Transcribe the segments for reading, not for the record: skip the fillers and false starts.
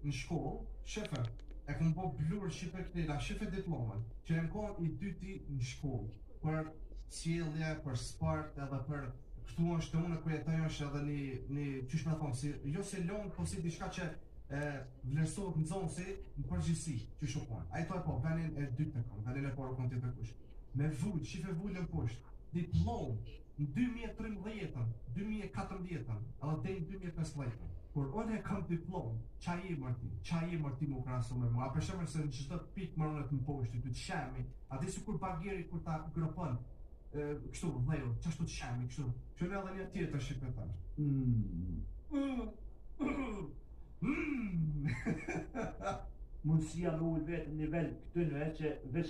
në shkollë, shefe, e kom po blur shipe këtila, shefe diplomën, që e më kohën I dyti në shkollë, për sjellje, për sport, edhe për këtu është unë ku jetoj është edhe një qysh me thonë, si, jo se lonë, po si diçka që vlerësohet në zonë si në përgjithësi, që shukon. A I to e po, venin e dytë të kam, venin e porë kom tjetë kush. Me vull, shife vullën poshtë, diplomë, në 2013, 2014, edhe dhe në 2015. Kur unë e kam diplomë, qa i mërti mu krasu me mu, a për shemër se në gjithë pikë mërënët në poshtë, të shemi, a di su kur bageri kur ta gropën, kështu, dhejro, qashtu të shemi, kështu, që në edhe një tjetër shqipetar. Mundësia me ullë vetë në nivel këtënve që veç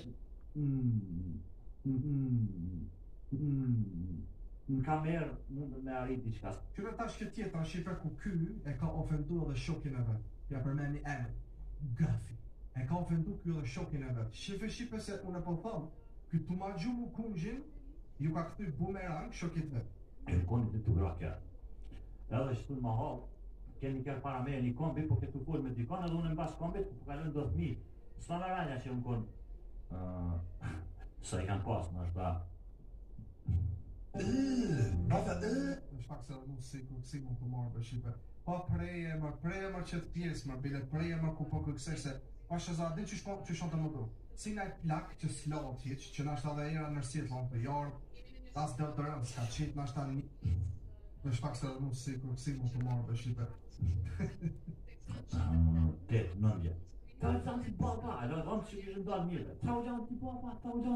në kamerë mundë me arrit diçka. Qyre tash këtë tjetër shqipe ku ky e ka ofendu edhe shokin e vetë, ja përmeni emër, Gafi. E ka ofendu ky edhe shokin e vetë. Shqipe se unë e po thëmë, ky të ma gjumu kungjin, ju ka këthy bumerang shokit vetë. E në kondit në të grakja. Edhe që të ma halë, keni kërë para me një kombi, po këtë të me dikon, edhe unë në basë kombit, po kalën 10.000. Së në ranja që unë konë, sa I kanë pasë, në është da. Në shpak se edhe mu si mu të marrë për Shqipe. Pa preje mërë që të pjesë mërë, bile preje mërë ku po këkësër se, pa shëza, din që shon të më du. Si nga I plak që s'lovë tjeq, që nashta dhe era nërësit, vonë për jarë, tas dhe të rëmë, s'ka qitë, nashta një. Në shpak se edhe mu si mu të marrë për Shqipe. 8-9 vjetë. Ta u qanë ti baba, edhe dhëmë që kishë ndalë mire. Ta u qanë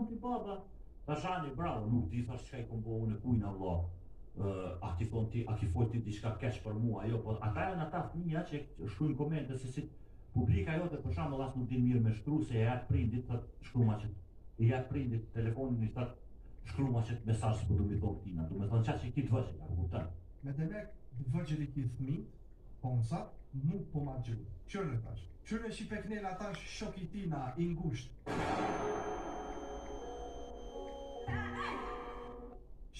ti baba. Ta shani, bravo, nuk ti thash që ka I kom po unë e kujna vlo. A ki thonë ti, a ki folë ti diçka keq për mua, jo, po ata e në ta fëmija që shkruajnë komente se si publika jote për shembull as nuk din mirë me shkru se e jap prindit thot shkruma që I jap prindit telefonin I thot shkruma që mesazh po do mi thonë tina, do me thonë çfarë që ki të vëgjë, ja kupton. Me demek të vëgjëri ki fëmijë, ponsa, mu po ma gjurë. Qërë tash? Qërë që I peknela tash shoki tina I ngusht.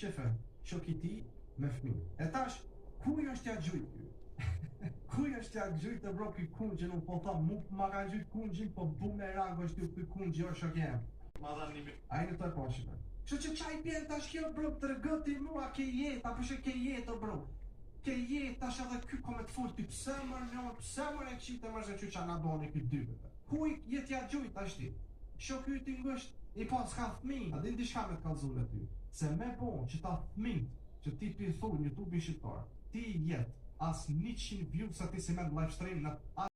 Shefe, shoki ti me fëmijë. E tash, kuj është ja gjujt ju? Kuj është ja gjujt të bro këj kungjën, unë po thamë, mu ma ka gjujt kungjën, po bumerang është ju këj kungjë, o shok jem. Ma dha një A I në të e po, Shefe. Që qaj pjen tash kjo, bro, të rëgëti mua ke jetë, apo që ke jetë, bro. Ke jetë, tash edhe ky ko me të full, ti pse mër e qite mërë që qa nga boni këtë dyve. Kuj jetë ja gjujt tash ti? Shoky ti ngësht, I po s'ka fëmijë, a din diçka me të kallëzu me ty. Se me bon që ta fëmijët, që ti pi thu në YouTube-i shqiptar, ti jetë as 100 views sa ti si me live stream në